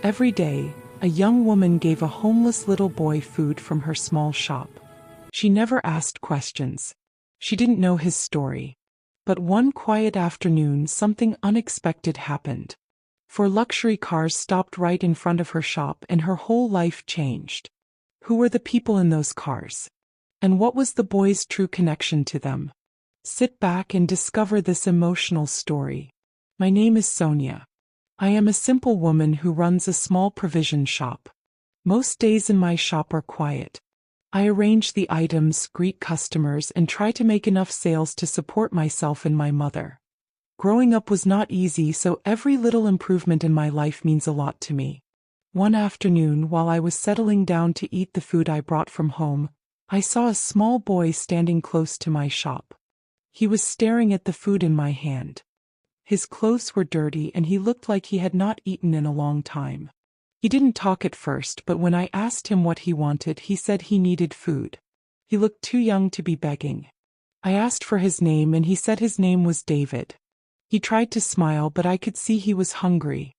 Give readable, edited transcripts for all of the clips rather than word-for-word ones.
Every day, a young woman gave a homeless little boy food from her small shop. She never asked questions. She didn't know his story. But one quiet afternoon, something unexpected happened. Four luxury cars stopped right in front of her shop and her whole life changed. Who were the people in those cars? And what was the boy's true connection to them? Sit back and discover this emotional story. My name is Sonia. I am a simple woman who runs a small provision shop. Most days in my shop are quiet. I arrange the items, greet customers, and try to make enough sales to support myself and my mother. Growing up was not easy, so every little improvement in my life means a lot to me. One afternoon, while I was settling down to eat the food I brought from home, I saw a small boy standing close to my shop. He was staring at the food in my hand. His clothes were dirty and he looked like he had not eaten in a long time. He didn't talk at first, but when I asked him what he wanted, he said he needed food. He looked too young to be begging. I asked for his name and he said his name was David. He tried to smile, but I could see he was hungry.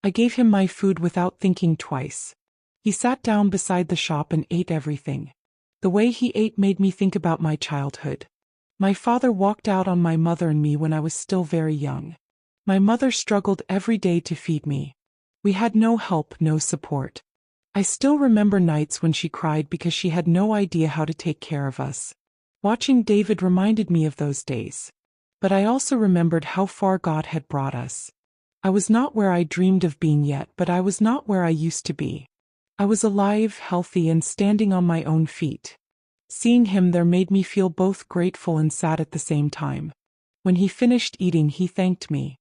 I gave him my food without thinking twice. He sat down beside the shop and ate everything. The way he ate made me think about my childhood. My father walked out on my mother and me when I was still very young. My mother struggled every day to feed me. We had no help, no support. I still remember nights when she cried because she had no idea how to take care of us. Watching David reminded me of those days. But I also remembered how far God had brought us. I was not where I dreamed of being yet, but I was not where I used to be. I was alive, healthy, and standing on my own feet. Seeing him there made me feel both grateful and sad at the same time. When he finished eating, he thanked me.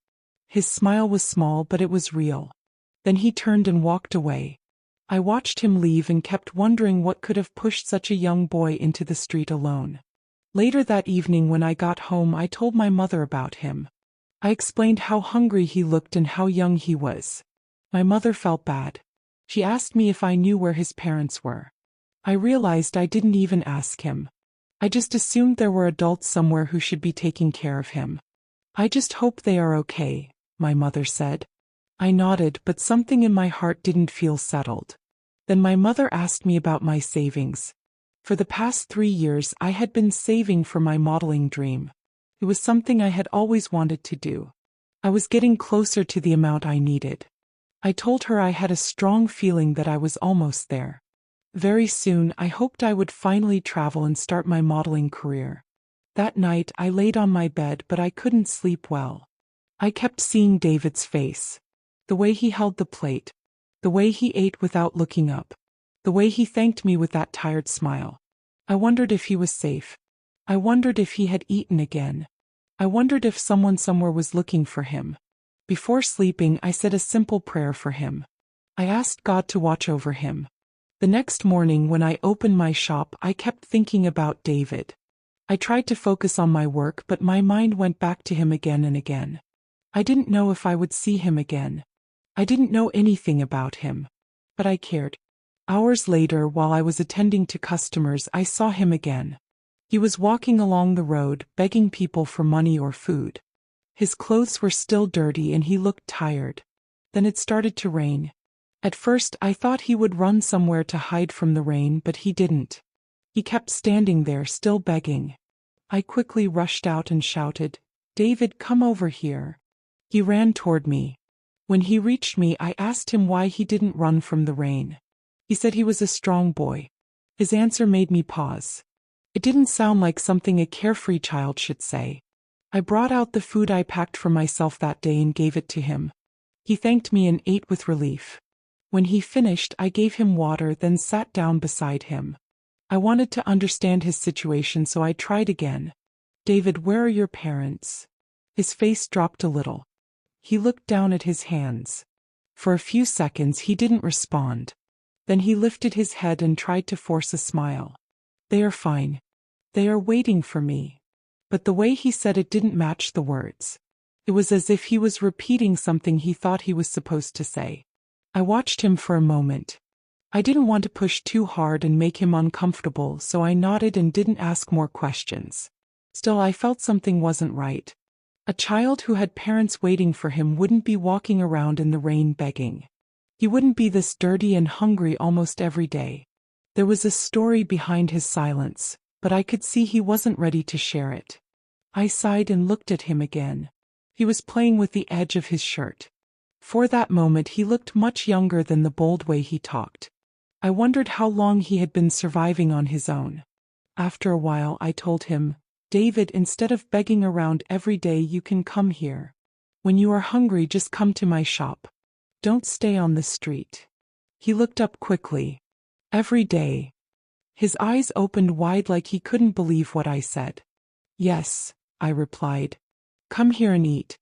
His smile was small, but it was real. Then he turned and walked away. I watched him leave and kept wondering what could have pushed such a young boy into the street alone. Later that evening when I got home, I told my mother about him. I explained how hungry he looked and how young he was. My mother felt bad. She asked me if I knew where his parents were. I realized I didn't even ask him. I just assumed there were adults somewhere who should be taking care of him. I just hope they are okay, my mother said. I nodded, but something in my heart didn't feel settled. Then my mother asked me about my savings. For the past 3 years, I had been saving for my modeling dream. It was something I had always wanted to do. I was getting closer to the amount I needed. I told her I had a strong feeling that I was almost there. Very soon, I hoped I would finally travel and start my modeling career. That night, I laid on my bed, but I couldn't sleep well. I kept seeing David's face. The way he held the plate. The way he ate without looking up. The way he thanked me with that tired smile. I wondered if he was safe. I wondered if he had eaten again. I wondered if someone somewhere was looking for him. Before sleeping, I said a simple prayer for him. I asked God to watch over him. The next morning when I opened my shop, I kept thinking about David. I tried to focus on my work, but my mind went back to him again and again. I didn't know if I would see him again. I didn't know anything about him. But I cared. Hours later, while I was attending to customers, I saw him again. He was walking along the road, begging people for money or food. His clothes were still dirty and he looked tired. Then it started to rain. At first, I thought he would run somewhere to hide from the rain, but he didn't. He kept standing there, still begging. I quickly rushed out and shouted, "David, come over here." He ran toward me. When he reached me, I asked him why he didn't run from the rain. He said he was a strong boy. His answer made me pause. It didn't sound like something a carefree child should say. I brought out the food I packed for myself that day and gave it to him. He thanked me and ate with relief. When he finished, I gave him water, then sat down beside him. I wanted to understand his situation, so I tried again. "David, where are your parents?" His face dropped a little. He looked down at his hands. For a few seconds, he didn't respond. Then he lifted his head and tried to force a smile. "They are fine. They are waiting for me." But the way he said it didn't match the words. It was as if he was repeating something he thought he was supposed to say. I watched him for a moment. I didn't want to push too hard and make him uncomfortable, so I nodded and didn't ask more questions. Still, I felt something wasn't right. A child who had parents waiting for him wouldn't be walking around in the rain begging. He wouldn't be this dirty and hungry almost every day. There was a story behind his silence, but I could see he wasn't ready to share it. I sighed and looked at him again. He was playing with the edge of his shirt. For that moment he looked much younger than the bold way he talked. I wondered how long he had been surviving on his own. After a while I told him, "David, instead of begging around every day, you can come here. When you are hungry, just come to my shop. Don't stay on the street." He looked up quickly. "Every day?" His eyes opened wide like he couldn't believe what I said. "Yes," I replied. "Come here and eat.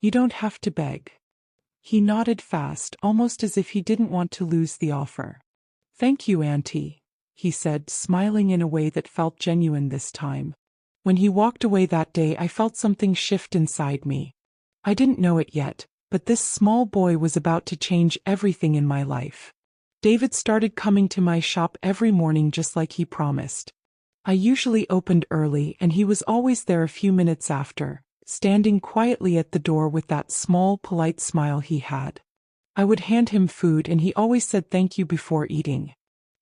You don't have to beg." He nodded fast, almost as if he didn't want to lose the offer. "Thank you, Auntie," he said, smiling in a way that felt genuine this time. When he walked away that day, I felt something shift inside me. I didn't know it yet, but this small boy was about to change everything in my life. David started coming to my shop every morning just like he promised. I usually opened early, and he was always there a few minutes after, standing quietly at the door with that small, polite smile he had. I would hand him food, and he always said thank you before eating.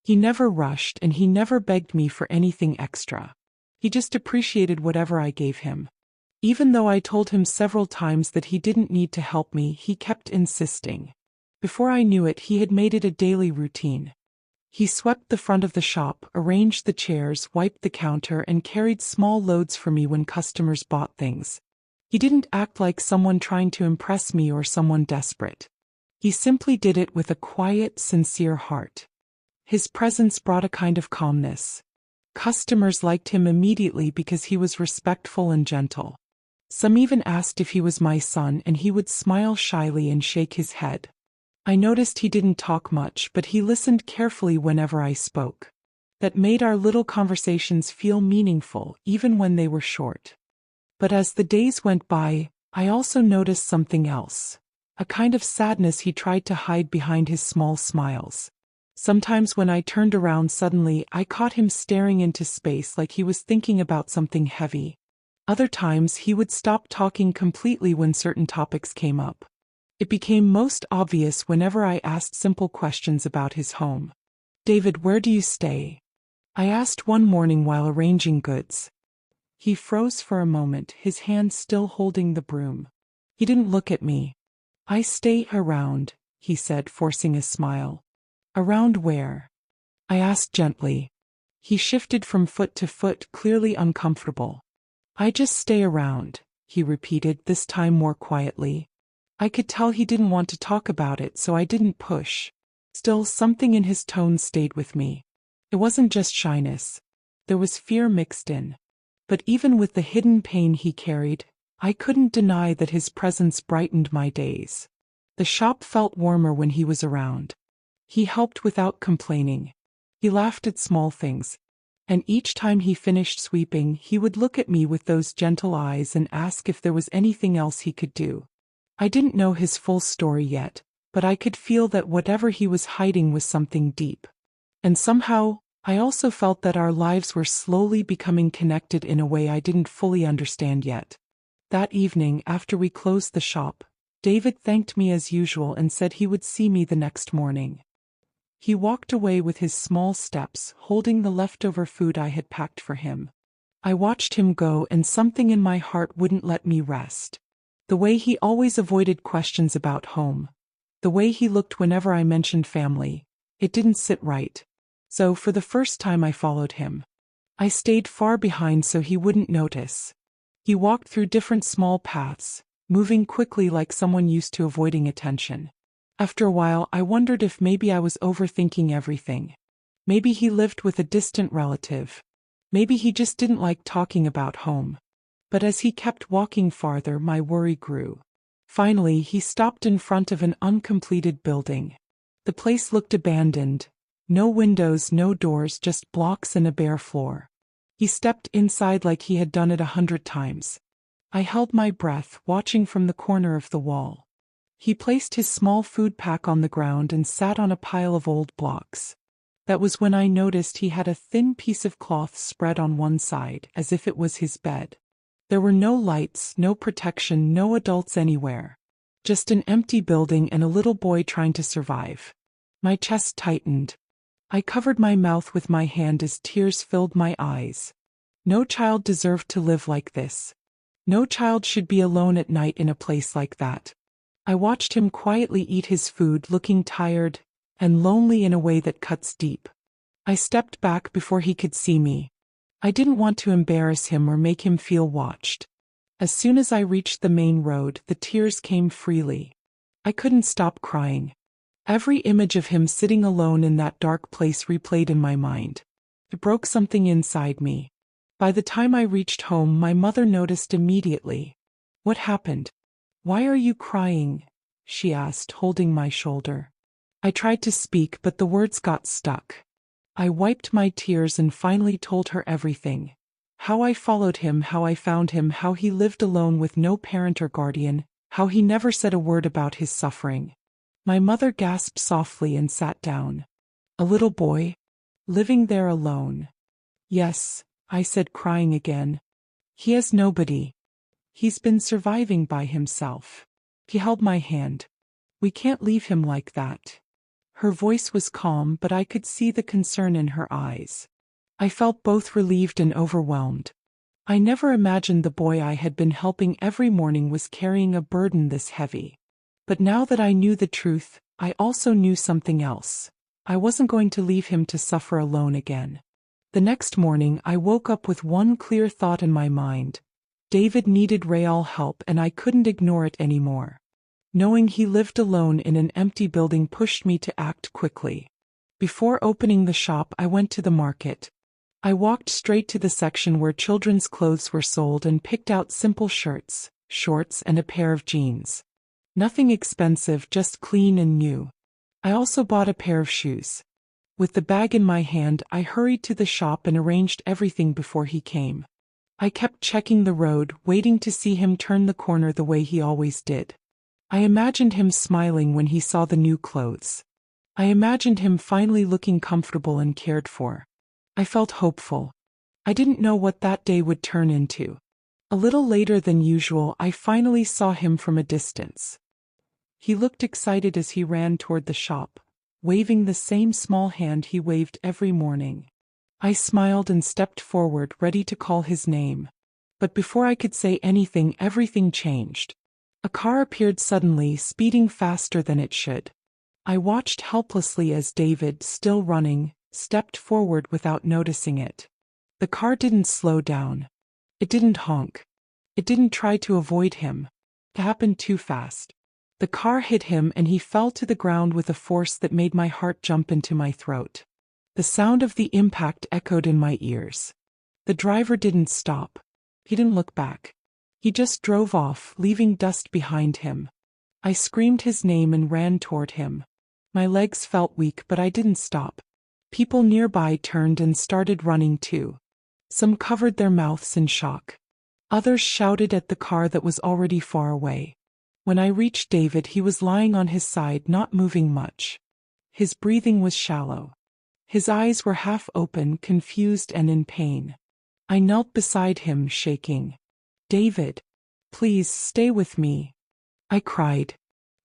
He never rushed, and he never begged me for anything extra. He just appreciated whatever I gave him. Even though I told him several times that he didn't need to help me, he kept insisting. Before I knew it, he had made it a daily routine. He swept the front of the shop, arranged the chairs, wiped the counter, and carried small loads for me when customers bought things. He didn't act like someone trying to impress me or someone desperate. He simply did it with a quiet, sincere heart. His presence brought a kind of calmness. Customers liked him immediately because he was respectful and gentle. Some even asked if he was my son, and he would smile shyly and shake his head. I noticed he didn't talk much, but he listened carefully whenever I spoke. That made our little conversations feel meaningful, even when they were short. But as the days went by, I also noticed something else. A kind of sadness he tried to hide behind his small smiles. Sometimes when I turned around suddenly, I caught him staring into space like he was thinking about something heavy. Other times he would stop talking completely when certain topics came up. It became most obvious whenever I asked simple questions about his home. "David, where do you stay?" I asked one morning while arranging goods. He froze for a moment, his hand still holding the broom. He didn't look at me. "I stay around," he said, forcing a smile. "Around where?" I asked gently. He shifted from foot to foot, clearly uncomfortable. "I just stay around," he repeated, this time more quietly. I could tell he didn't want to talk about it, so I didn't push. Still, something in his tone stayed with me. It wasn't just shyness. There was fear mixed in. But even with the hidden pain he carried, I couldn't deny that his presence brightened my days. The shop felt warmer when he was around. He helped without complaining. He laughed at small things. And each time he finished sweeping, he would look at me with those gentle eyes and ask if there was anything else he could do. I didn't know his full story yet, but I could feel that whatever he was hiding was something deep. And somehow, I also felt that our lives were slowly becoming connected in a way I didn't fully understand yet. That evening, after we closed the shop, David thanked me as usual and said he would see me the next morning. He walked away with his small steps, holding the leftover food I had packed for him. I watched him go, and something in my heart wouldn't let me rest. The way he always avoided questions about home. The way he looked whenever I mentioned family. It didn't sit right. So for the first time I followed him. I stayed far behind so he wouldn't notice. He walked through different small paths, moving quickly like someone used to avoiding attention. After a while, I wondered if maybe I was overthinking everything. Maybe he lived with a distant relative. Maybe he just didn't like talking about home. But as he kept walking farther, my worry grew. Finally, he stopped in front of an uncompleted building. The place looked abandoned. No windows, no doors, just blocks and a bare floor. He stepped inside like he had done it 100 times. I held my breath, watching from the corner of the wall. He placed his small food pack on the ground and sat on a pile of old blocks. That was when I noticed he had a thin piece of cloth spread on one side, as if it was his bed. There were no lights, no protection, no adults anywhere. Just an empty building and a little boy trying to survive. My chest tightened. I covered my mouth with my hand as tears filled my eyes. No child deserved to live like this. No child should be alone at night in a place like that. I watched him quietly eat his food, looking tired and lonely in a way that cuts deep. I stepped back before he could see me. I didn't want to embarrass him or make him feel watched. As soon as I reached the main road, the tears came freely. I couldn't stop crying. Every image of him sitting alone in that dark place replayed in my mind. It broke something inside me. By the time I reached home, my mother noticed immediately. "What happened? Why are you crying?" she asked, holding my shoulder. I tried to speak, but the words got stuck. I wiped my tears and finally told her everything. How I followed him, how I found him, how he lived alone with no parent or guardian, how he never said a word about his suffering. My mother gasped softly and sat down. "A little boy? Living there alone?" "Yes," I said, crying again. "He has nobody. He's been surviving by himself." He held my hand. "We can't leave him like that." Her voice was calm, but I could see the concern in her eyes. I felt both relieved and overwhelmed. I never imagined the boy I had been helping every morning was carrying a burden this heavy. But now that I knew the truth, I also knew something else. I wasn't going to leave him to suffer alone again. The next morning, I woke up with one clear thought in my mind. David needed real help, and I couldn't ignore it anymore. Knowing he lived alone in an empty building pushed me to act quickly. Before opening the shop, I went to the market. I walked straight to the section where children's clothes were sold and picked out simple shirts, shorts, and a pair of jeans. Nothing expensive, just clean and new. I also bought a pair of shoes. With the bag in my hand, I hurried to the shop and arranged everything before he came. I kept checking the road, waiting to see him turn the corner the way he always did. I imagined him smiling when he saw the new clothes. I imagined him finally looking comfortable and cared for. I felt hopeful. I didn't know what that day would turn into. A little later than usual, I finally saw him from a distance. He looked excited as he ran toward the shop, waving the same small hand he waved every morning. I smiled and stepped forward, ready to call his name. But before I could say anything, everything changed. A car appeared suddenly, speeding faster than it should. I watched helplessly as David, still running, stepped forward without noticing it. The car didn't slow down. It didn't honk. It didn't try to avoid him. It happened too fast. The car hit him and he fell to the ground with a force that made my heart jump into my throat. The sound of the impact echoed in my ears. The driver didn't stop. He didn't look back. He just drove off, leaving dust behind him. I screamed his name and ran toward him. My legs felt weak, but I didn't stop. People nearby turned and started running too. Some covered their mouths in shock. Others shouted at the car that was already far away. When I reached David, he was lying on his side, not moving much. His breathing was shallow. His eyes were half open, confused and in pain. I knelt beside him, shaking. "David, please stay with me," I cried.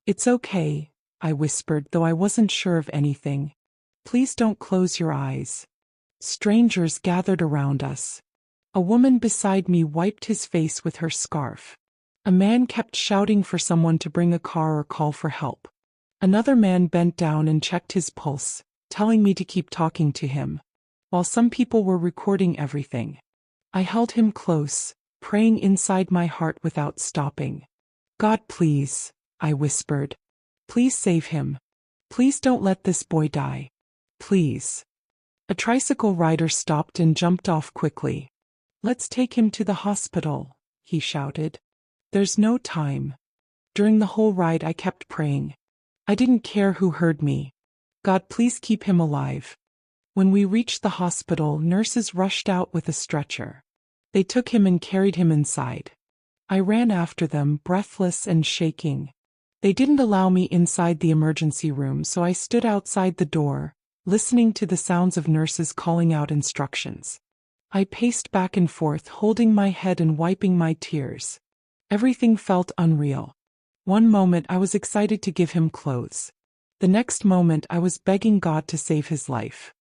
"It's okay," I whispered, though I wasn't sure of anything. "Please don't close your eyes." Strangers gathered around us. A woman beside me wiped his face with her scarf. A man kept shouting for someone to bring a car or call for help. Another man bent down and checked his pulse, telling me to keep talking to him, while some people were recording everything. I held him close, praying inside my heart without stopping. "God, please," I whispered. "Please save him. Please don't let this boy die. Please." A tricycle rider stopped and jumped off quickly. "Let's take him to the hospital," he shouted. "There's no time." During the whole ride I kept praying. I didn't care who heard me. "God, please keep him alive." When we reached the hospital, nurses rushed out with a stretcher. They took him and carried him inside. I ran after them, breathless and shaking. They didn't allow me inside the emergency room, so I stood outside the door, listening to the sounds of nurses calling out instructions. I paced back and forth, holding my head and wiping my tears. Everything felt unreal. One moment I was excited to give him clothes. The next moment I was begging God to save his life.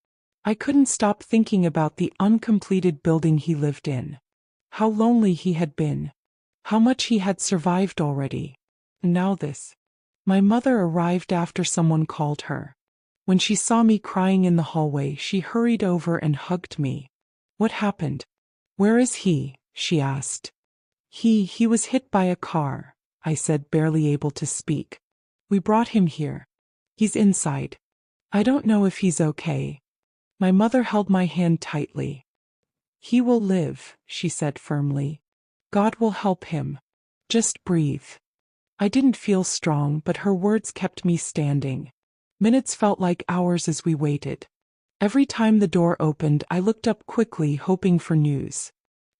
I couldn't stop thinking about the uncompleted building he lived in. How lonely he had been. How much he had survived already. And now this. My mother arrived after someone called her. When she saw me crying in the hallway, she hurried over and hugged me. What happened? Where is he? She asked. He was hit by a car, I said, barely able to speak. We brought him here. He's inside. I don't know if he's okay. My mother held my hand tightly. He will live, she said firmly. God will help him. Just breathe. I didn't feel strong, but her words kept me standing. Minutes felt like hours as we waited. Every time the door opened, I looked up quickly, hoping for news.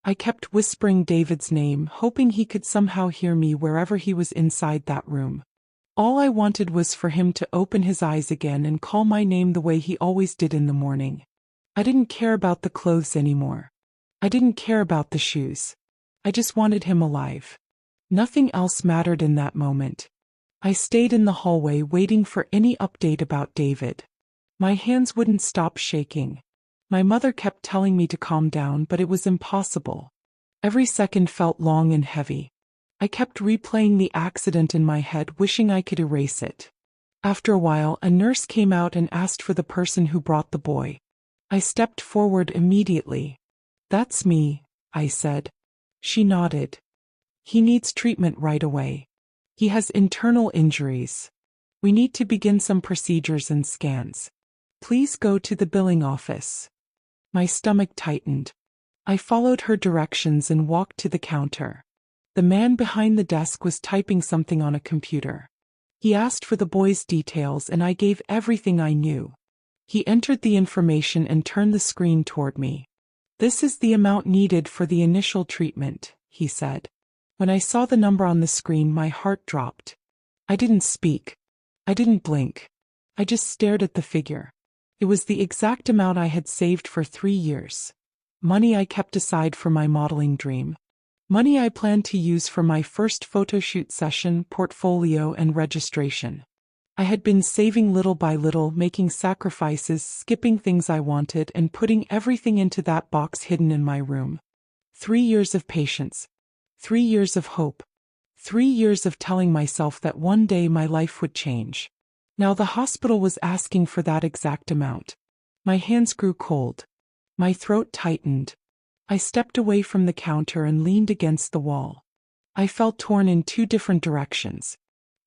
I kept whispering David's name, hoping he could somehow hear me wherever he was inside that room. All I wanted was for him to open his eyes again and call my name the way he always did in the morning. I didn't care about the clothes anymore. I didn't care about the shoes. I just wanted him alive. Nothing else mattered in that moment. I stayed in the hallway waiting for any update about David. My hands wouldn't stop shaking. My mother kept telling me to calm down, but it was impossible. Every second felt long and heavy. I kept replaying the accident in my head, wishing I could erase it. After a while, a nurse came out and asked for the person who brought the boy. I stepped forward immediately. That's me, I said. She nodded. He needs treatment right away. He has internal injuries. We need to begin some procedures and scans. Please go to the billing office. My stomach tightened. I followed her directions and walked to the counter. The man behind the desk was typing something on a computer. He asked for the boy's details and I gave everything I knew. He entered the information and turned the screen toward me. This is the amount needed for the initial treatment, he said. When I saw the number on the screen, my heart dropped. I didn't speak. I didn't blink. I just stared at the figure. It was the exact amount I had saved for 3 years. Money I kept aside for my modeling dream. Money I planned to use for my first photoshoot session, portfolio, and registration. I had been saving little by little, making sacrifices, skipping things I wanted, and putting everything into that box hidden in my room. 3 years of patience. 3 years of hope. 3 years of telling myself that one day my life would change. Now the hospital was asking for that exact amount. My hands grew cold. My throat tightened. I stepped away from the counter and leaned against the wall. I felt torn in 2 different directions.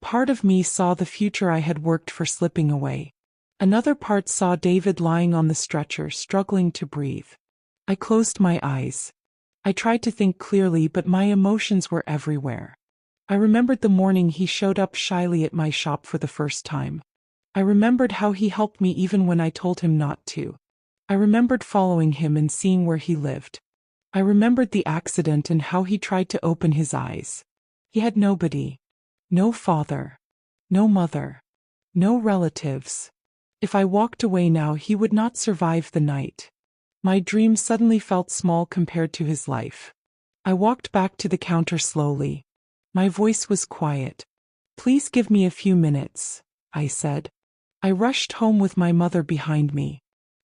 Part of me saw the future I had worked for slipping away. Another part saw David lying on the stretcher, struggling to breathe. I closed my eyes. I tried to think clearly, but my emotions were everywhere. I remembered the morning he showed up shyly at my shop for the first time. I remembered how he helped me even when I told him not to. I remembered following him and seeing where he lived. I remembered the accident and how he tried to open his eyes. He had nobody. No father. No mother. No relatives. If I walked away now, he would not survive the night. My dream suddenly felt small compared to his life. I walked back to the counter slowly. My voice was quiet. Please give me a few minutes, I said. I rushed home with my mother behind me.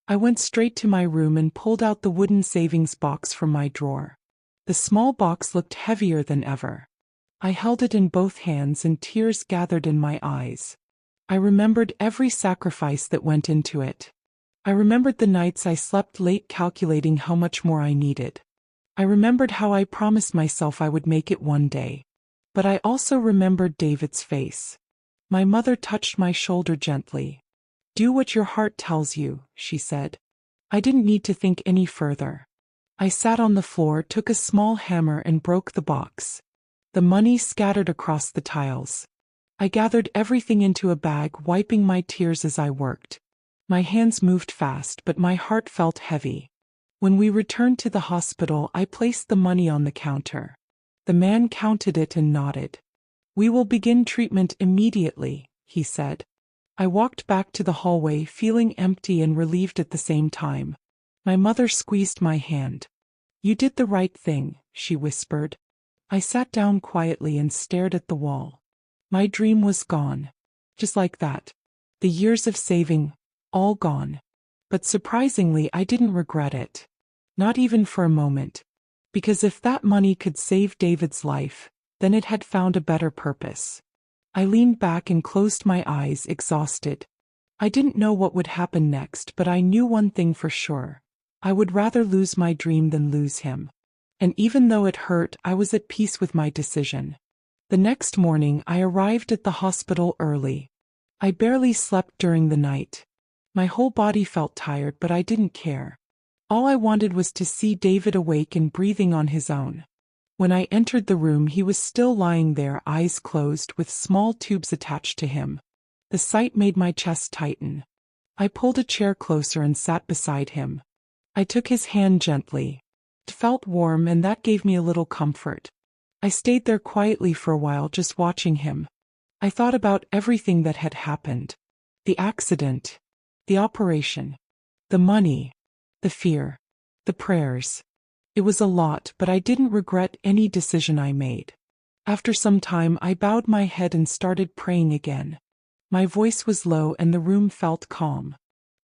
I went straight to my room and pulled out the wooden savings box from my drawer. The small box looked heavier than ever. I held it in both hands and tears gathered in my eyes. I remembered every sacrifice that went into it. I remembered the nights I slept late calculating how much more I needed. I remembered how I promised myself I would make it one day. But I also remembered David's face. My mother touched my shoulder gently. Do what your heart tells you, she said. I didn't need to think any further. I sat on the floor, took a small hammer and broke the box. The money scattered across the tiles. I gathered everything into a bag, wiping my tears as I worked. My hands moved fast, but my heart felt heavy. When we returned to the hospital, I placed the money on the counter. The man counted it and nodded. We will begin treatment immediately, he said. I walked back to the hallway, feeling empty and relieved at the same time. My mother squeezed my hand. You did the right thing, she whispered. I sat down quietly and stared at the wall. My dream was gone. Just like that. The years of saving, all gone. But surprisingly, I didn't regret it. Not even for a moment. Because if that money could save David's life, then it had found a better purpose. I leaned back and closed my eyes, exhausted. I didn't know what would happen next, but I knew one thing for sure. I would rather lose my dream than lose him. And even though it hurt, I was at peace with my decision. The next morning, I arrived at the hospital early. I barely slept during the night. My whole body felt tired, but I didn't care. All I wanted was to see David awake and breathing on his own. When I entered the room, he was still lying there, eyes closed, with small tubes attached to him. The sight made my chest tighten. I pulled a chair closer and sat beside him. I took his hand gently. It felt warm, and that gave me a little comfort. I stayed there quietly for a while, just watching him. I thought about everything that had happened. The accident. The operation. The money. The fear. The prayers. It was a lot, but I didn't regret any decision I made. After some time, I bowed my head and started praying again. My voice was low and the room felt calm.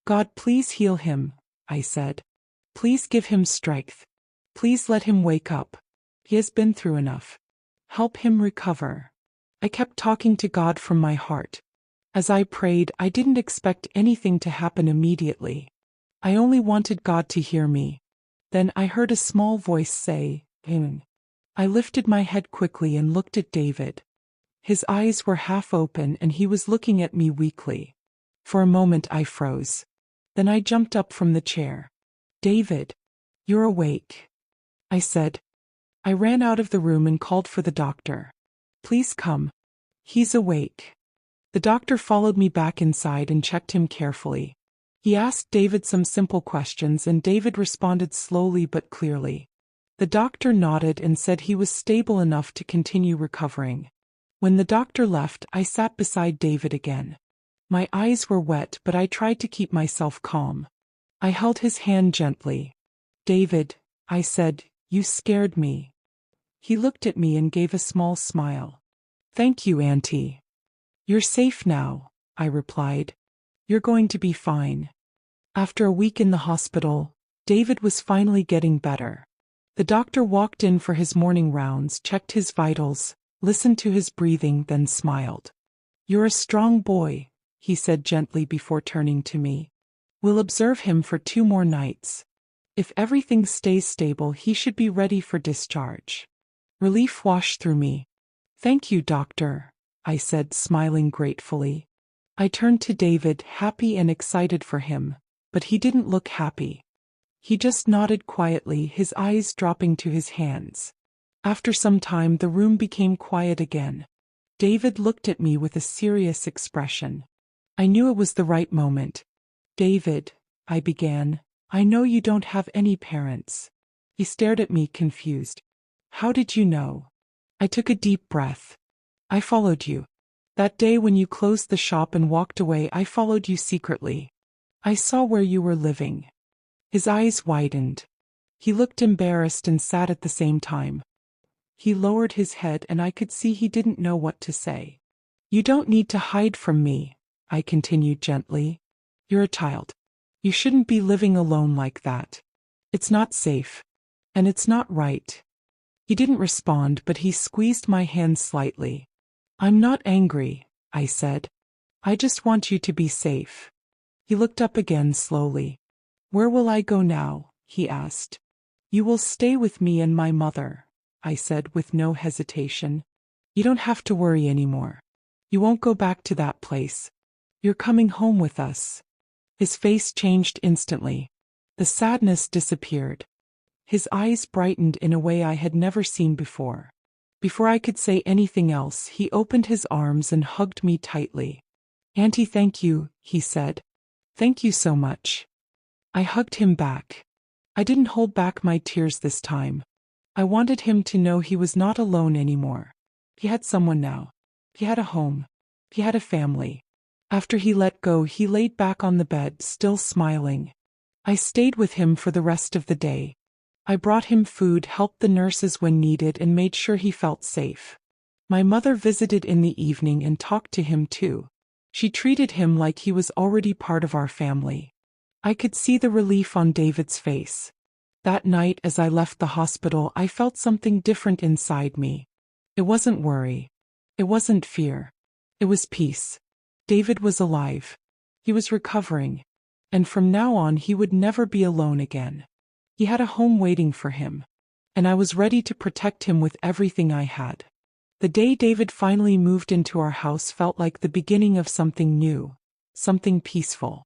God, please heal him, I said. Please give him strength. Please let him wake up. He has been through enough. Help him recover. I kept talking to God from my heart. As I prayed, I didn't expect anything to happen immediately. I only wanted God to hear me. Then I heard a small voice say, "Amen." I lifted my head quickly and looked at David. His eyes were half open and he was looking at me weakly. For a moment I froze. Then I jumped up from the chair. "David, you're awake," I said. I ran out of the room and called for the doctor. "Please come. He's awake." The doctor followed me back inside and checked him carefully. He asked David some simple questions and David responded slowly but clearly. The doctor nodded and said he was stable enough to continue recovering. When the doctor left, I sat beside David again. My eyes were wet, but I tried to keep myself calm. I held his hand gently. "David," I said, "you scared me." He looked at me and gave a small smile. "Thank you, Auntie." "You're safe now," I replied. "You're going to be fine." After a week in the hospital, David was finally getting better. The doctor walked in for his morning rounds, checked his vitals, listened to his breathing, then smiled. "You're a strong boy," he said gently before turning to me. "We'll observe him for 2 more nights. If everything stays stable, he should be ready for discharge." Relief washed through me. "Thank you, doctor," I said, smiling gratefully. I turned to David, happy and excited for him, but he didn't look happy. He just nodded quietly, his eyes dropping to his hands. After some time, the room became quiet again. David looked at me with a serious expression. I knew it was the right moment. "David," I began, "I know you don't have any parents." He stared at me, confused. "How did you know?" I took a deep breath. "I followed you. That day when you closed the shop and walked away, I followed you secretly. I saw where you were living." His eyes widened. He looked embarrassed and sad at the same time. He lowered his head and I could see he didn't know what to say. "You don't need to hide from me," I continued gently. "You're a child. You shouldn't be living alone like that. It's not safe. And it's not right." He didn't respond, but he squeezed my hand slightly. "I'm not angry," I said. "I just want you to be safe." He looked up again slowly. "Where will I go now?" he asked. "You will stay with me and my mother," I said with no hesitation. "You don't have to worry anymore. You won't go back to that place. You're coming home with us." His face changed instantly. The sadness disappeared. His eyes brightened in a way I had never seen before. Before I could say anything else, he opened his arms and hugged me tightly. "Auntie, thank you," he said. "Thank you so much." I hugged him back. I didn't hold back my tears this time. I wanted him to know he was not alone anymore. He had someone now. He had a home. He had a family. After he let go, he laid back on the bed, still smiling. I stayed with him for the rest of the day. I brought him food, helped the nurses when needed, and made sure he felt safe. My mother visited in the evening and talked to him too. She treated him like he was already part of our family. I could see the relief on David's face. That night as I left the hospital, I felt something different inside me. It wasn't worry. It wasn't fear. It was peace. David was alive. He was recovering. And from now on he would never be alone again. He had a home waiting for him. And I was ready to protect him with everything I had. The day David finally moved into our house felt like the beginning of something new, something peaceful.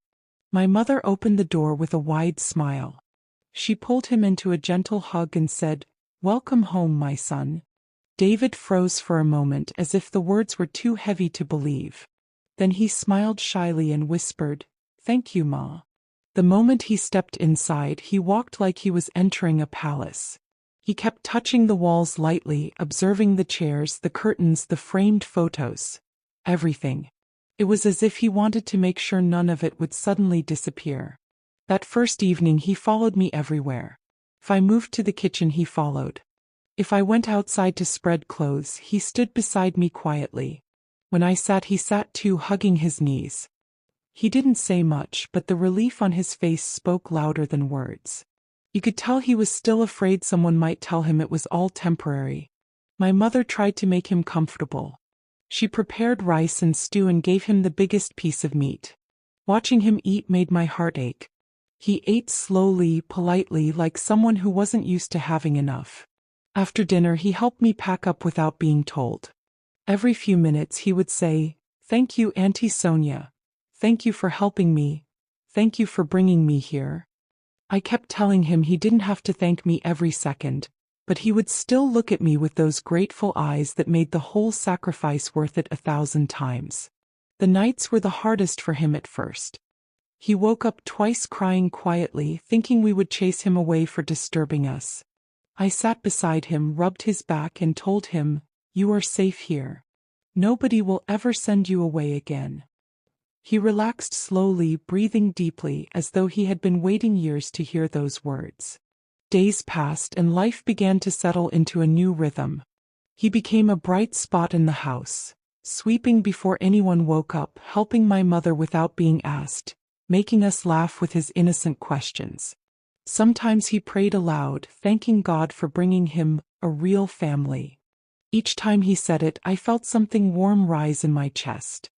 My mother opened the door with a wide smile. She pulled him into a gentle hug and said, "Welcome home, my son." David froze for a moment as if the words were too heavy to believe. Then he smiled shyly and whispered, "Thank you, Ma." The moment he stepped inside, he walked like he was entering a palace. He kept touching the walls lightly, observing the chairs, the curtains, the framed photos. Everything. It was as if he wanted to make sure none of it would suddenly disappear. That first evening he followed me everywhere. If I moved to the kitchen, he followed. If I went outside to spread clothes, he stood beside me quietly. When I sat, he sat too, hugging his knees. He didn't say much, but the relief on his face spoke louder than words. You could tell he was still afraid someone might tell him it was all temporary. My mother tried to make him comfortable. She prepared rice and stew and gave him the biggest piece of meat. Watching him eat made my heart ache. He ate slowly, politely, like someone who wasn't used to having enough. After dinner, he helped me pack up without being told. Every few minutes he would say, "Thank you, Auntie Sonia. Thank you for helping me. Thank you for bringing me here." I kept telling him he didn't have to thank me every second, but he would still look at me with those grateful eyes that made the whole sacrifice worth it 1,000 times. The nights were the hardest for him at first. He woke up twice crying quietly, thinking we would chase him away for disturbing us. I sat beside him, rubbed his back, and told him, "You are safe here. Nobody will ever send you away again." He relaxed slowly, breathing deeply, as though he had been waiting years to hear those words. Days passed and life began to settle into a new rhythm. He became a bright spot in the house, sweeping before anyone woke up, helping my mother without being asked, making us laugh with his innocent questions. Sometimes he prayed aloud, thanking God for bringing him a real family. Each time he said it, I felt something warm rise in my chest.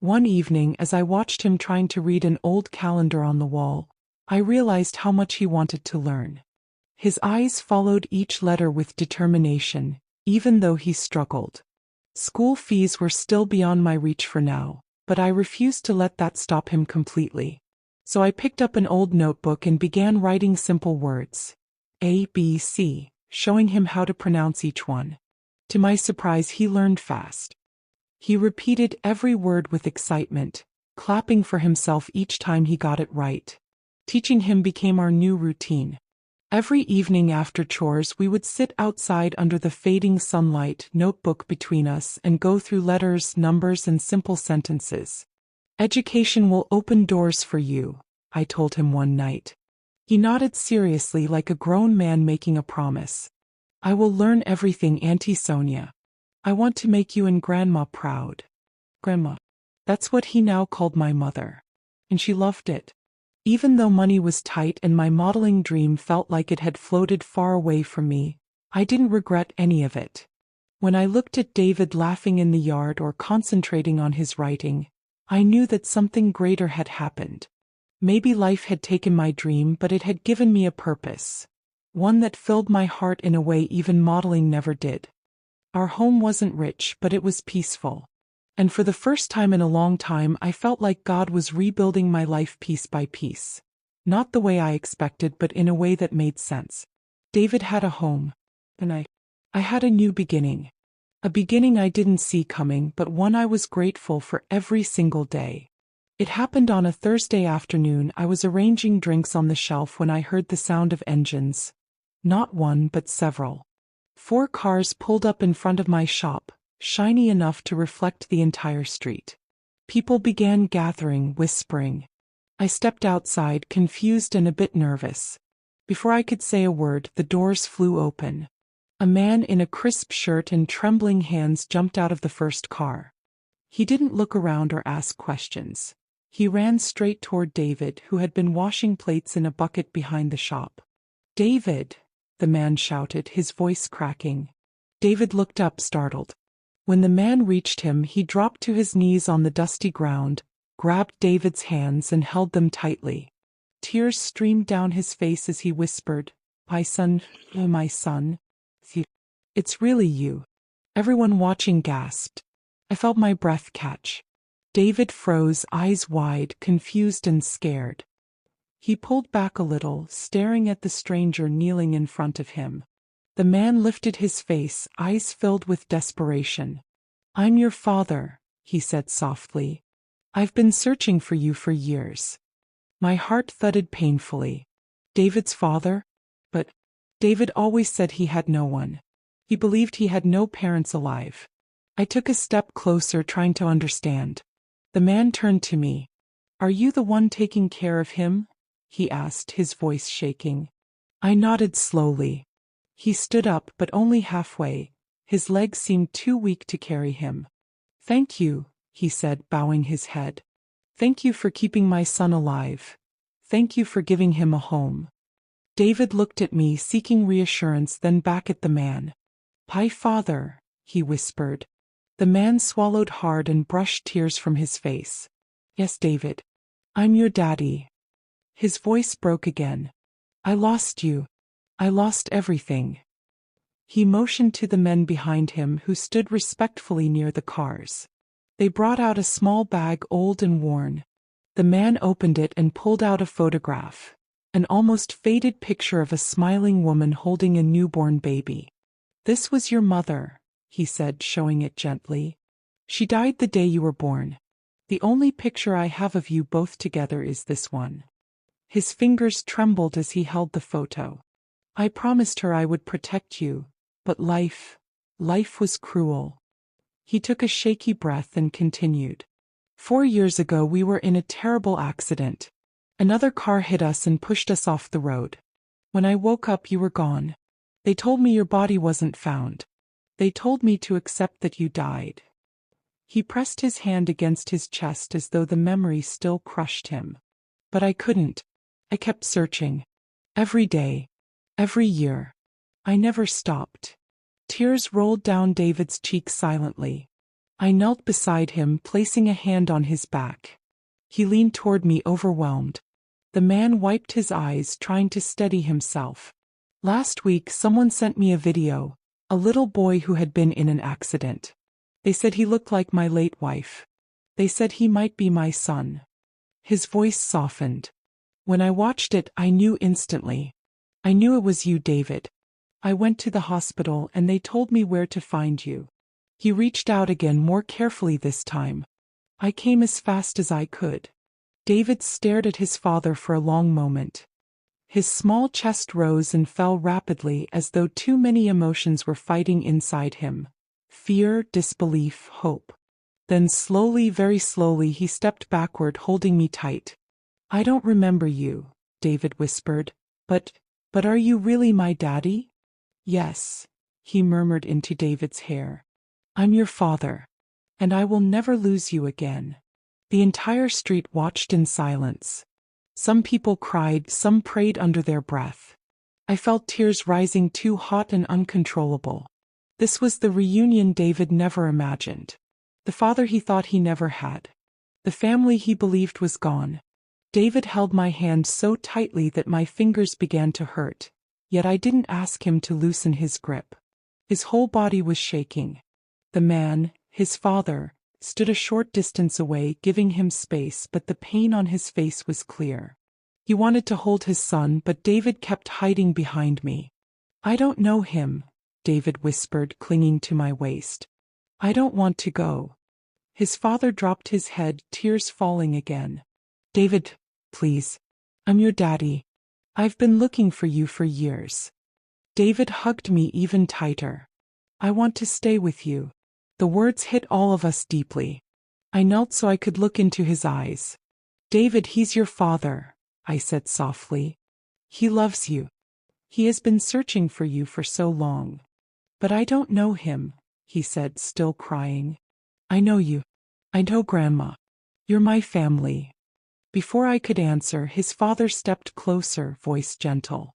One evening, as I watched him trying to read an old calendar on the wall, I realized how much he wanted to learn. His eyes followed each letter with determination, even though he struggled. School fees were still beyond my reach for now, but I refused to let that stop him completely. So I picked up an old notebook and began writing simple words. A, B, C, showing him how to pronounce each one. To my surprise, he learned fast. He repeated every word with excitement, clapping for himself each time he got it right. Teaching him became our new routine. Every evening after chores, we would sit outside under the fading sunlight, notebook between us, and go through letters, numbers, and simple sentences. "Education will open doors for you," I told him one night. He nodded seriously like a grown man making a promise. "I will learn everything, Auntie Sonia. I want to make you and Grandma proud." Grandma. That's what he now called my mother. And she loved it. Even though money was tight and my modeling dream felt like it had floated far away from me, I didn't regret any of it. When I looked at David laughing in the yard or concentrating on his writing, I knew that something greater had happened. Maybe life had taken my dream, but it had given me a purpose. One that filled my heart in a way even modeling never did. Our home wasn't rich, but it was peaceful. And for the first time in a long time, I felt like God was rebuilding my life piece by piece. Not the way I expected, but in a way that made sense. David had a home. And I had a new beginning. A beginning I didn't see coming, but one I was grateful for every single day. It happened on a Thursday afternoon. I was arranging drinks on the shelf when I heard the sound of engines. Not one, but several. 4 cars pulled up in front of my shop, shiny enough to reflect the entire street. People began gathering, whispering. I stepped outside, confused and a bit nervous. Before I could say a word, the doors flew open. A man in a crisp shirt and trembling hands jumped out of the first car. He didn't look around or ask questions. He ran straight toward David, who had been washing plates in a bucket behind the shop. "David!" the man shouted, his voice cracking. David looked up, startled. When the man reached him, he dropped to his knees on the dusty ground, grabbed David's hands and held them tightly. Tears streamed down his face as he whispered, "My son, oh my son. It's really you." Everyone watching gasped. I felt my breath catch. David froze, eyes wide, confused and scared. He pulled back a little, staring at the stranger kneeling in front of him. The man lifted his face, eyes filled with desperation. "I'm your father," he said softly. "I've been searching for you for years." My heart thudded painfully. David's father? But David always said he had no one. He believed he had no parents alive. I took a step closer, trying to understand. The man turned to me. "Are you the one taking care of him?" he asked, his voice shaking. I nodded slowly. He stood up, but only halfway. His legs seemed too weak to carry him. "Thank you," he said, bowing his head. "Thank you for keeping my son alive. Thank you for giving him a home." David looked at me, seeking reassurance, then back at the man. "My father," he whispered. The man swallowed hard and brushed tears from his face. "Yes, David. I'm your daddy." His voice broke again. "I lost you. I lost everything." He motioned to the men behind him, who stood respectfully near the cars. They brought out a small bag, old and worn. The man opened it and pulled out a photograph, an almost faded picture of a smiling woman holding a newborn baby. "This was your mother," he said, showing it gently. "She died the day you were born. The only picture I have of you both together is this one." His fingers trembled as he held the photo. "I promised her I would protect you, but life was cruel." He took a shaky breath and continued. 4 years ago we were in a terrible accident. Another car hit us and pushed us off the road. When I woke up, you were gone. They told me your body wasn't found. They told me to accept that you died." He pressed his hand against his chest as though the memory still crushed him. But I couldn't. I kept searching. Every day. Every year. I never stopped. Tears rolled down David's cheeks silently. I knelt beside him, placing a hand on his back. He leaned toward me, overwhelmed. The man wiped his eyes, trying to steady himself. "Last week someone sent me a video, a little boy who had been in an accident. They said he looked like my late wife. They said he might be my son." His voice softened. "When I watched it, I knew instantly. I knew it was you, David. I went to the hospital and they told me where to find you." He reached out again, more carefully this time. "I came as fast as I could." David stared at his father for a long moment. His small chest rose and fell rapidly, as though too many emotions were fighting inside him. Fear, disbelief, hope. Then slowly, very slowly, he stepped backward, holding me tight. "I don't remember you," David whispered. But are you really my daddy?" "Yes," he murmured into David's hair. "I'm your father. And I will never lose you again." The entire street watched in silence. Some people cried, some prayed under their breath. I felt tears rising, too hot and uncontrollable. This was the reunion David never imagined. The father he thought he never had. The family he believed was gone. David held my hand so tightly that my fingers began to hurt. Yet I didn't ask him to loosen his grip. His whole body was shaking. The man, his father, stood a short distance away, giving him space, but the pain on his face was clear. He wanted to hold his son, but David kept hiding behind me. "I don't know him," David whispered, clinging to my waist. "I don't want to go." His father dropped his head, tears falling again. "David, please. I'm your daddy. I've been looking for you for years." David hugged me even tighter. "I want to stay with you." The words hit all of us deeply. I knelt so I could look into his eyes. "David, he's your father," I said softly. "He loves you. He has been searching for you for so long." But I don't know him, he said, still crying. I know you. I know Grandma. You're my family. Before I could answer, his father stepped closer, voice gentle.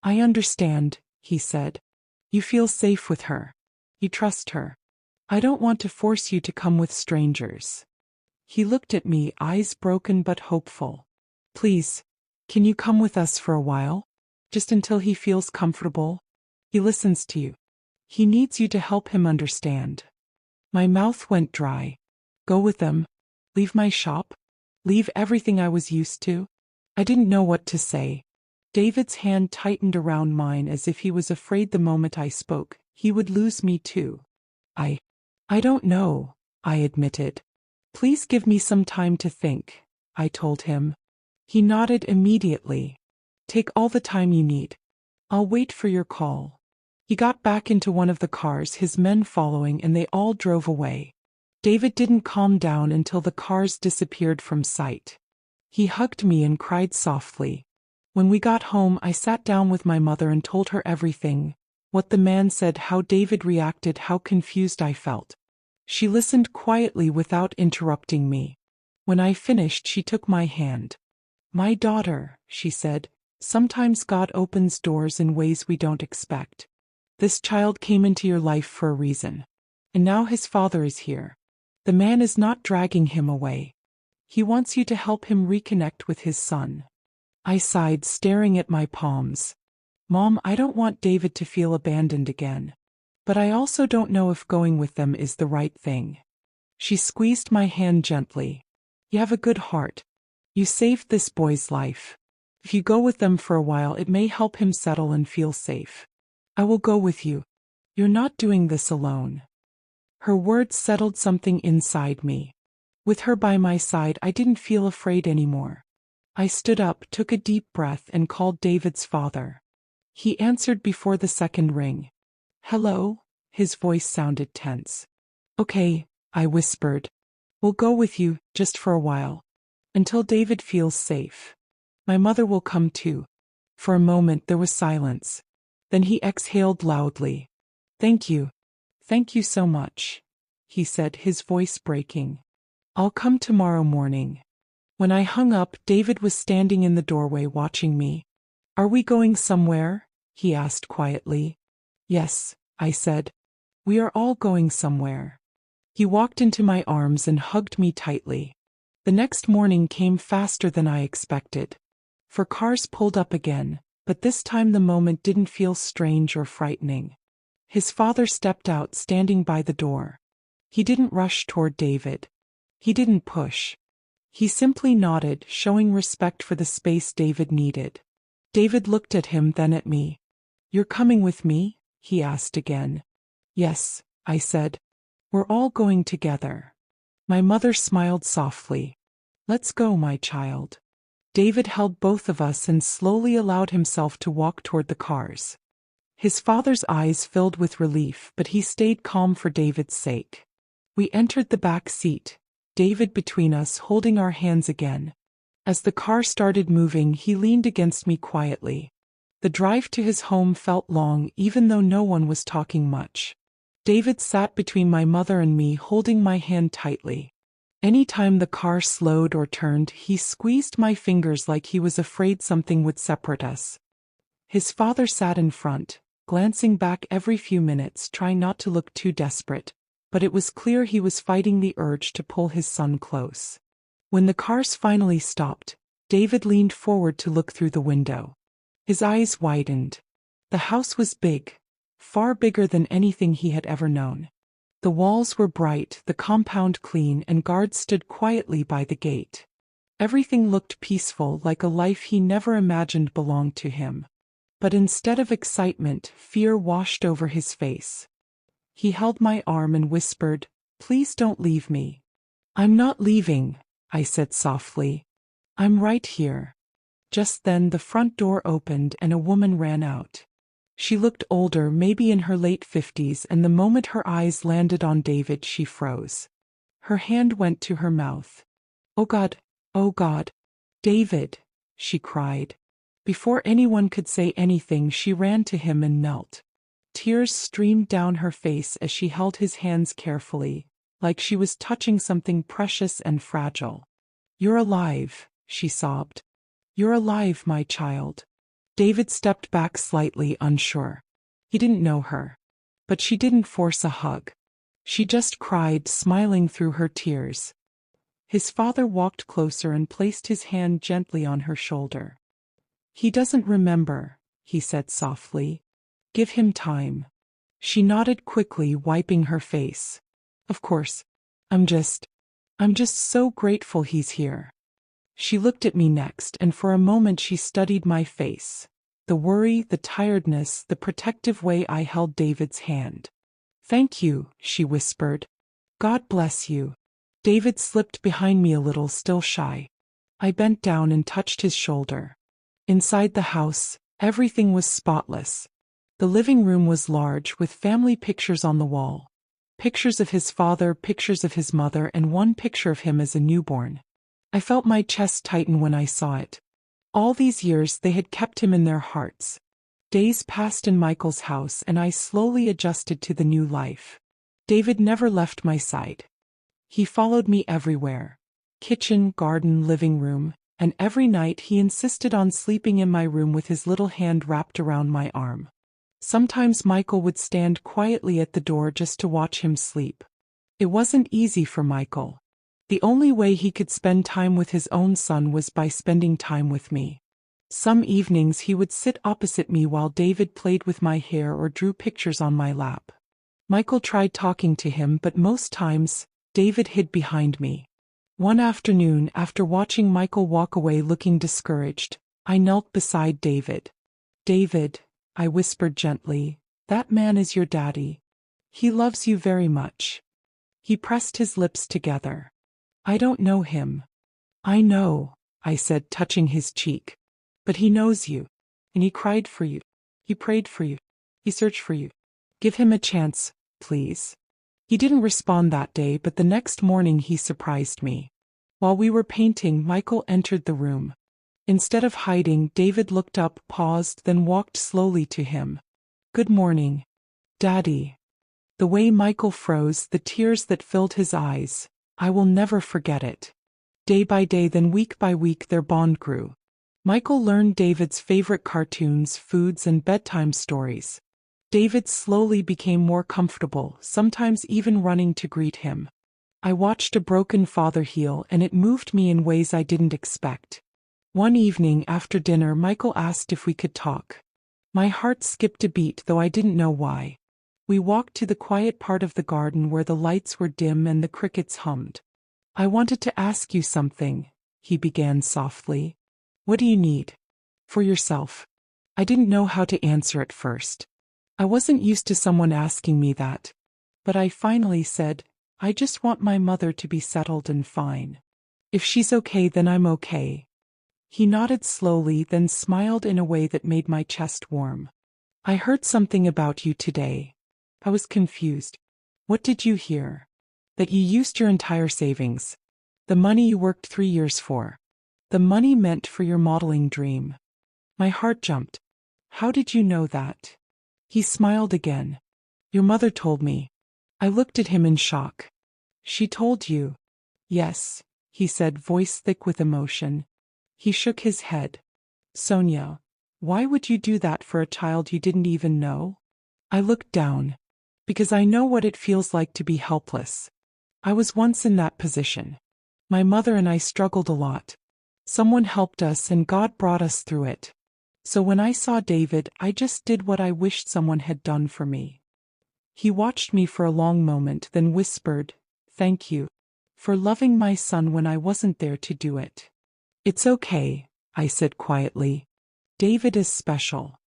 I understand, he said. You feel safe with her. You trust her. I don't want to force you to come with strangers. He looked at me, eyes broken but hopeful. Please, can you come with us for a while? Just until he feels comfortable? He listens to you. He needs you to help him understand. My mouth went dry. Go with them? Leave my shop? Leave everything I was used to? I didn't know what to say. David's hand tightened around mine as if he was afraid the moment I spoke, he would lose me too. I don't know, I admitted. Please give me some time to think, I told him. He nodded immediately. Take all the time you need. I'll wait for your call. He got back into one of the cars, his men following, and they all drove away. David didn't calm down until the cars disappeared from sight. He hugged me and cried softly. When we got home, I sat down with my mother and told her everything. What the man said, how David reacted, how confused I felt. She listened quietly without interrupting me. When I finished, she took my hand. My daughter, she said, sometimes God opens doors in ways we don't expect. This child came into your life for a reason. And now his father is here. The man is not dragging him away. He wants you to help him reconnect with his son. I sighed, staring at my palms. Mom, I don't want David to feel abandoned again. But I also don't know if going with them is the right thing. She squeezed my hand gently. You have a good heart. You saved this boy's life. If you go with them for a while, it may help him settle and feel safe. I will go with you. You're not doing this alone. Her words settled something inside me. With her by my side, I didn't feel afraid anymore. I stood up, took a deep breath, and called David's father. He answered before the second ring. Hello? His voice sounded tense. Okay, I whispered. We'll go with you, just for a while. Until David feels safe. My mother will come too. For a moment there was silence. Then he exhaled loudly. Thank you. Thank you so much, he said, his voice breaking. I'll come tomorrow morning. When I hung up, David was standing in the doorway watching me. Are we going somewhere? He asked quietly. Yes, I said. We are all going somewhere. He walked into my arms and hugged me tightly. The next morning came faster than I expected. For cars pulled up again, but this time the moment didn't feel strange or frightening. His father stepped out, standing by the door. He didn't rush toward David. He didn't push. He simply nodded, showing respect for the space David needed. David looked at him, then at me. You're coming with me? He asked again. Yes, I said. We're all going together. My mother smiled softly. Let's go, my child. David held both of us and slowly allowed himself to walk toward the cars. His father's eyes filled with relief, but he stayed calm for David's sake. We entered the back seat, David between us, holding our hands again. As the car started moving, he leaned against me quietly. The drive to his home felt long, even though no one was talking much. David sat between my mother and me, holding my hand tightly. Any time the car slowed or turned, he squeezed my fingers like he was afraid something would separate us. His father sat in front, glancing back every few minutes, trying not to look too desperate, but it was clear he was fighting the urge to pull his son close. When the cars finally stopped, David leaned forward to look through the window. His eyes widened. The house was big, far bigger than anything he had ever known. The walls were bright, the compound clean, and guards stood quietly by the gate. Everything looked peaceful, like a life he never imagined belonged to him. But instead of excitement, fear washed over his face. He held my arm and whispered, "Please don't leave me." "I'm not leaving," I said softly. "I'm right here." Just then the front door opened and a woman ran out. She looked older, maybe in her late 50s, and the moment her eyes landed on David, she froze. Her hand went to her mouth. Oh God, David," she cried. Before anyone could say anything, she ran to him and knelt. Tears streamed down her face as she held his hands carefully, like she was touching something precious and fragile. "You're alive," she sobbed. "You're alive, my child." David stepped back slightly, unsure. He didn't know her. But she didn't force a hug. She just cried, smiling through her tears. His father walked closer and placed his hand gently on her shoulder. "He doesn't remember," he said softly. "Give him time." She nodded quickly, wiping her face. "Of course. I'm just so grateful he's here." She looked at me next, and for a moment she studied my face. The worry, the tiredness, the protective way I held David's hand. "Thank you," she whispered. "God bless you." David slipped behind me a little, still shy. I bent down and touched his shoulder. Inside the house, everything was spotless. The living room was large, with family pictures on the wall. Pictures of his father, pictures of his mother, and one picture of him as a newborn. I felt my chest tighten when I saw it. All these years they had kept him in their hearts. Days passed in Michael's house and I slowly adjusted to the new life. David never left my side. He followed me everywhere. Kitchen, garden, living room, and every night he insisted on sleeping in my room with his little hand wrapped around my arm. Sometimes Michael would stand quietly at the door just to watch him sleep. It wasn't easy for Michael. The only way he could spend time with his own son was by spending time with me. Some evenings he would sit opposite me while David played with my hair or drew pictures on my lap. Michael tried talking to him, but most times, David hid behind me. One afternoon, after watching Michael walk away looking discouraged, I knelt beside David. "David," I whispered gently, "that man is your daddy. He loves you very much." He pressed his lips together. "I don't know him." "I know," I said, touching his cheek. "But he knows you. And he cried for you. He prayed for you. He searched for you. Give him a chance, please." He didn't respond that day, but the next morning he surprised me. While we were painting, Michael entered the room. Instead of hiding, David looked up, paused, then walked slowly to him. "Good morning, Daddy." The way Michael froze, the tears that filled his eyes, I will never forget it. Day by day, then week by week, their bond grew. Michael learned David's favorite cartoons, foods, and bedtime stories. David slowly became more comfortable, sometimes even running to greet him. I watched a broken father heal, and it moved me in ways I didn't expect. One evening after dinner, Michael asked if we could talk. My heart skipped a beat, though I didn't know why. We walked to the quiet part of the garden where the lights were dim and the crickets hummed. "I wanted to ask you something," he began softly. "What do you need? For yourself?" I didn't know how to answer at first. I wasn't used to someone asking me that. But I finally said, "I just want my mother to be settled and fine. If she's okay, then I'm okay." He nodded slowly, then smiled in a way that made my chest warm. "I heard something about you today." I was confused. "What did you hear?" "That you used your entire savings. The money you worked 3 years for. The money meant for your modeling dream." My heart jumped. "How did you know that?" He smiled again. "Your mother told me." I looked at him in shock. "She told you?" "Yes," he said, voice thick with emotion. He shook his head. "Sonia, why would you do that for a child you didn't even know?" I looked down. "Because I know what it feels like to be helpless. I was once in that position. My mother and I struggled a lot. Someone helped us and God brought us through it. So when I saw David, I just did what I wished someone had done for me." He watched me for a long moment, then whispered, "Thank you for loving my son when I wasn't there to do it." "It's okay," I said quietly. "David is special."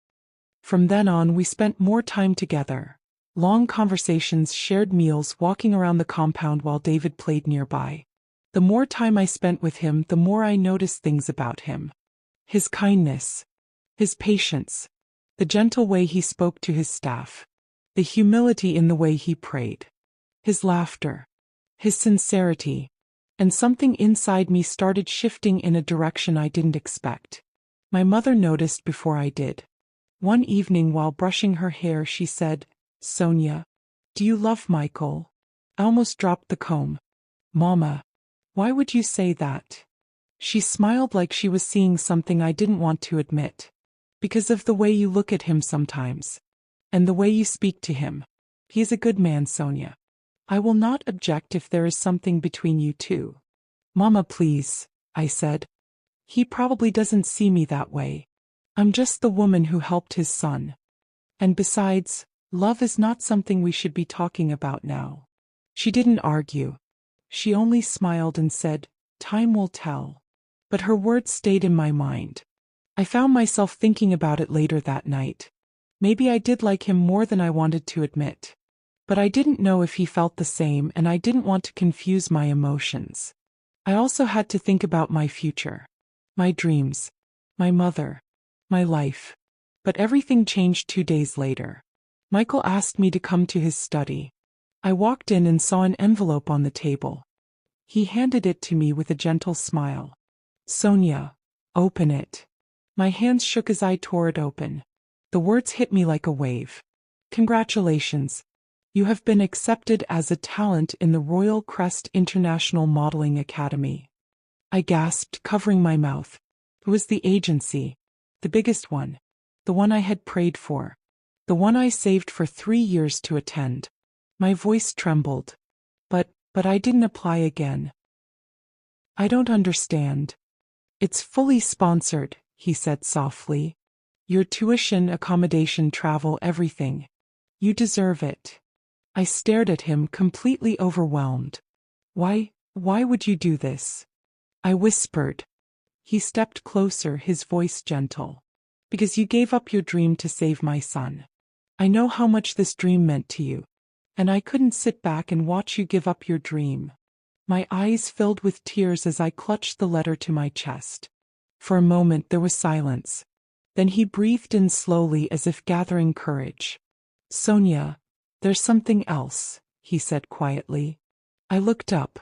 From then on, we spent more time together. Long conversations, shared meals, walking around the compound while David played nearby. The more time I spent with him, the more I noticed things about him. His kindness, his patience, the gentle way he spoke to his staff, the humility in the way he prayed, his laughter, his sincerity, and something inside me started shifting in a direction I didn't expect. My mother noticed before I did. One evening while brushing her hair she said, "Sonia, do you love Michael?" I almost dropped the comb. "Mama, why would you say that?" She smiled like she was seeing something I didn't want to admit. "Because of the way you look at him sometimes. And the way you speak to him. He is a good man, Sonia. I will not object if there is something between you two." "Mama, please," I said. "He probably doesn't see me that way. I'm just the woman who helped his son. And besides, love is not something we should be talking about now." She didn't argue. She only smiled and said, "Time will tell." But her words stayed in my mind. I found myself thinking about it later that night. Maybe I did like him more than I wanted to admit. But I didn't know if he felt the same, and I didn't want to confuse my emotions. I also had to think about my future. My dreams. My mother. My life. But everything changed 2 days later. Michael asked me to come to his study. I walked in and saw an envelope on the table. He handed it to me with a gentle smile. "Sonia, open it." My hands shook as I tore it open. The words hit me like a wave. "Congratulations. You have been accepted as a talent in the Royal Crest International Modeling Academy." I gasped, covering my mouth. It was the agency. The biggest one. The one I had prayed for. The one I saved for 3 years to attend. My voice trembled. But I didn't apply again." "I don't understand." "It's fully sponsored," he said softly. "Your tuition, accommodation, travel, everything. You deserve it." I stared at him, completely overwhelmed. Why would you do this?" I whispered. He stepped closer, his voice gentle. "Because you gave up your dream to save my son. I know how much this dream meant to you. And I couldn't sit back and watch you give up your dream." My eyes filled with tears as I clutched the letter to my chest. For a moment there was silence. Then he breathed in slowly, as if gathering courage. "Sonia, there's something else," he said quietly. I looked up.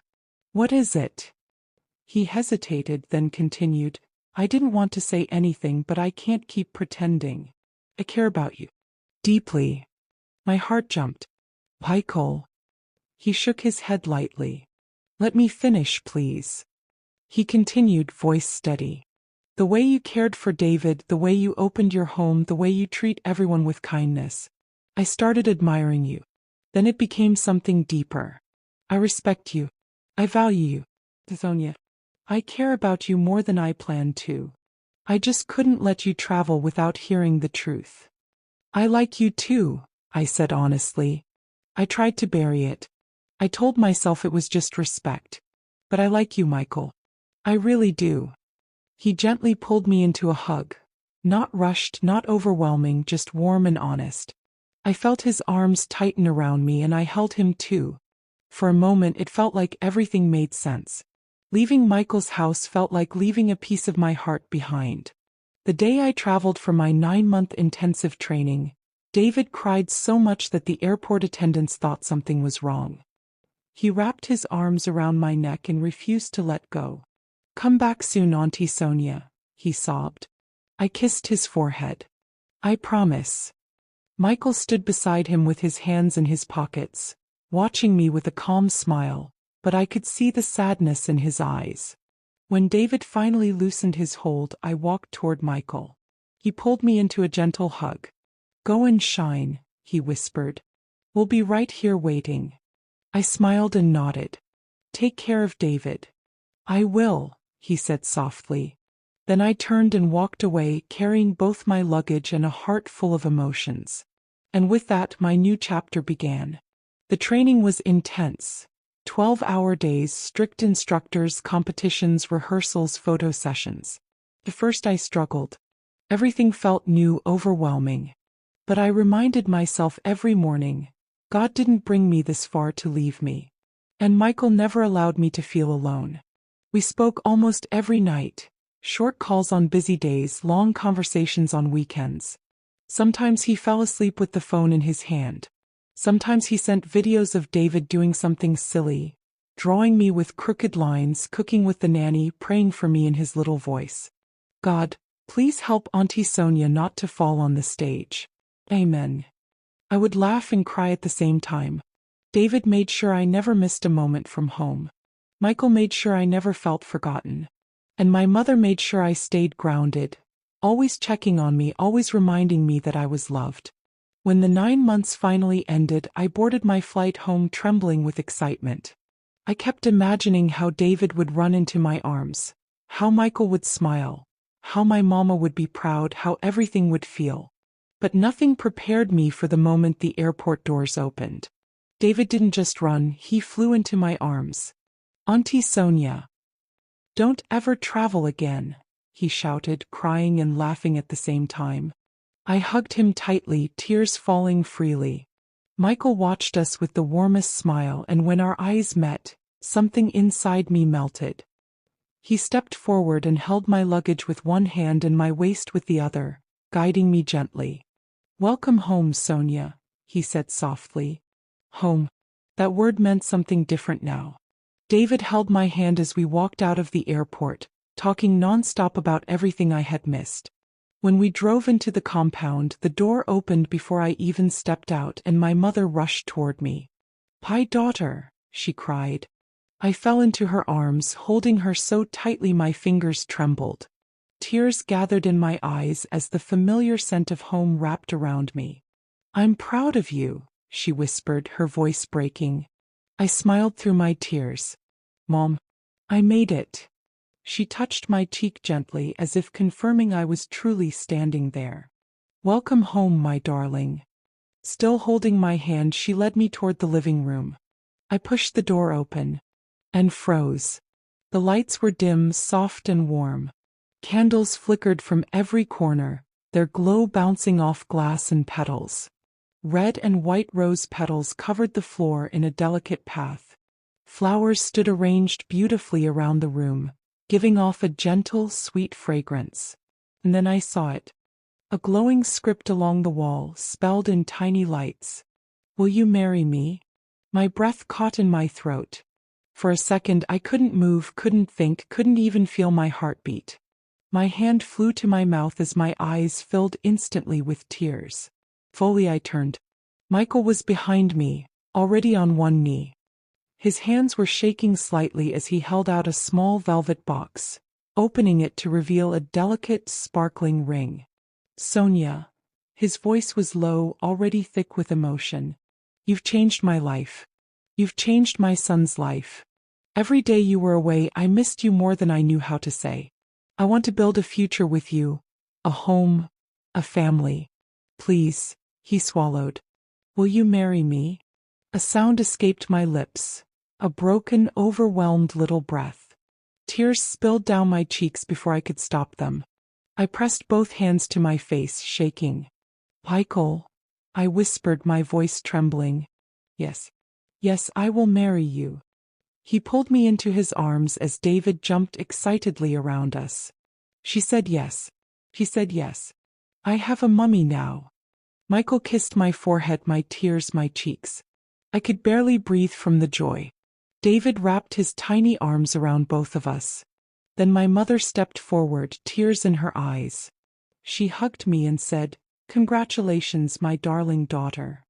"What is it?" He hesitated, then continued, "I didn't want to say anything, but I can't keep pretending. I care about you. Deeply." My heart jumped. "Michael." He shook his head lightly. "Let me finish, please." He continued, voice steady. "The way you cared for David, the way you opened your home, the way you treat everyone with kindness. I started admiring you. Then it became something deeper. I respect you. I value you, Sonia. I care about you more than I planned to. I just couldn't let you travel without hearing the truth." "I like you too," I said honestly. I tried to bury it. I told myself it was just respect. "But I like you, Michael. I really do." He gently pulled me into a hug. Not rushed, not overwhelming, just warm and honest. I felt his arms tighten around me, and I held him too. For a moment it felt like everything made sense. Leaving Michael's house felt like leaving a piece of my heart behind. The day I traveled for my 9-month intensive training, David cried so much that the airport attendants thought something was wrong. He wrapped his arms around my neck and refused to let go. "Come back soon, Auntie Sonia," he sobbed. I kissed his forehead. "I promise." Michael stood beside him with his hands in his pockets, watching me with a calm smile, but I could see the sadness in his eyes. When David finally loosened his hold, I walked toward Michael. He pulled me into a gentle hug. "Go and shine," he whispered. "We'll be right here waiting." I smiled and nodded. "Take care of David." "I will," he said softly. Then I turned and walked away, carrying both my luggage and a heart full of emotions. And with that, my new chapter began. The training was intense. 12-hour days, strict instructors, competitions, rehearsals, photo sessions. At first I struggled. Everything felt new, overwhelming. But I reminded myself every morning, God didn't bring me this far to leave me. And Michael never allowed me to feel alone. We spoke almost every night. Short calls on busy days, long conversations on weekends. Sometimes he fell asleep with the phone in his hand. Sometimes he sent videos of David doing something silly, drawing me with crooked lines, cooking with the nanny, praying for me in his little voice. God, Please help Auntie Sonia not to fall on the stage. Amen. I would laugh and cry at the same time. David made sure I never missed a moment from home. Michael made sure I never felt forgotten. And my mother made sure I stayed grounded, always checking on me, always reminding me that I was loved. When the 9 months finally ended, I boarded my flight home trembling with excitement. I kept imagining how David would run into my arms, how Michael would smile, how my mama would be proud, how everything would feel. But nothing prepared me for the moment the airport doors opened. David didn't just run, he flew into my arms. Auntie Sonia. Don't ever travel again, he shouted, crying and laughing at the same time. I hugged him tightly, tears falling freely. Michael watched us with the warmest smile, and when our eyes met, something inside me melted. He stepped forward and held my luggage with one hand and my waist with the other, guiding me gently. Welcome home, Sonia, he said softly. Home. That word meant something different now. David held my hand as we walked out of the airport, talking nonstop about everything I had missed. When we drove into the compound, the door opened before I even stepped out, and my mother rushed toward me. "My daughter," she cried. I fell into her arms, holding her so tightly my fingers trembled. Tears gathered in my eyes as the familiar scent of home wrapped around me. "I'm proud of you," she whispered, her voice breaking. I smiled through my tears. "Mom, I made it." She touched my cheek gently, as if confirming I was truly standing there. "Welcome home, my darling." Still holding my hand, she led me toward the living room. I pushed the door open and froze. The lights were dim, soft and warm. Candles flickered from every corner, their glow bouncing off glass and petals. Red and white rose petals covered the floor in a delicate path. Flowers stood arranged beautifully around the room, giving off a gentle, sweet fragrance. And then I saw it. A glowing script along the wall, spelled in tiny lights. "Will you marry me?" My breath caught in my throat. For a second I couldn't move, couldn't think, couldn't even feel my heartbeat. My hand flew to my mouth as my eyes filled instantly with tears. Fully I turned. Michael was behind me, already on one knee. His hands were shaking slightly as he held out a small velvet box, opening it to reveal a delicate, sparkling ring. "Sonia." His voice was low, already thick with emotion. "You've changed my life. You've changed my son's life. Every day you were away, I missed you more than I knew how to say. I want to build a future with you, a home, a family. Please." He swallowed. "Will you marry me?" A sound escaped my lips, a broken, overwhelmed little breath. Tears spilled down my cheeks before I could stop them. I pressed both hands to my face, shaking. "Michael," I whispered, my voice trembling. "Yes. Yes, I will marry you." He pulled me into his arms as David jumped excitedly around us. "She said yes. She said yes. I have a mummy now." Michael kissed my forehead, my tears, my cheeks. I could barely breathe from the joy. David wrapped his tiny arms around both of us. Then my mother stepped forward, tears in her eyes. She hugged me and said, "Congratulations, my darling daughter."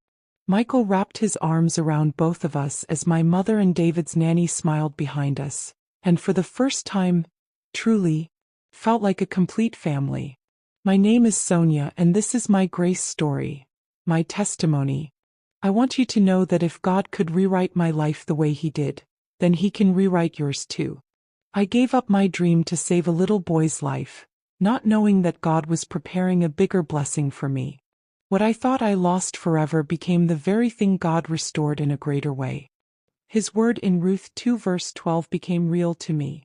Michael wrapped his arms around both of us as my mother and David's nanny smiled behind us, and for the first time, truly, felt like a complete family. My name is Sonia, and this is my grace story, my testimony. I want you to know that if God could rewrite my life the way He did, then He can rewrite yours too. I gave up my dream to save a little boy's life, not knowing that God was preparing a bigger blessing for me. What I thought I lost forever became the very thing God restored in a greater way. His word in Ruth 2 verse 12 became real to me.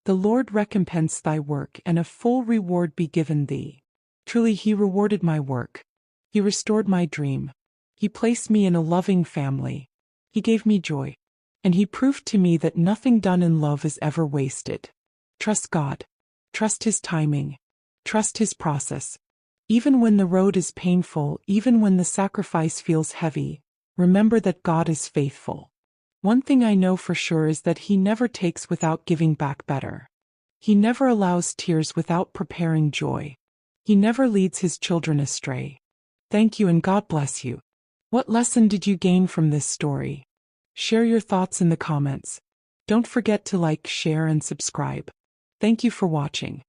"The Lord recompense thy work, and a full reward be given thee." Truly, He rewarded my work. He restored my dream. He placed me in a loving family. He gave me joy. And He proved to me that nothing done in love is ever wasted. Trust God. Trust His timing. Trust His process. Even when the road is painful, even when the sacrifice feels heavy, remember that God is faithful. One thing I know for sure is that He never takes without giving back better. He never allows tears without preparing joy. He never leads his children astray. Thank you and God bless you. What lesson did you gain from this story? Share your thoughts in the comments. Don't forget to like, share, and subscribe. Thank you for watching.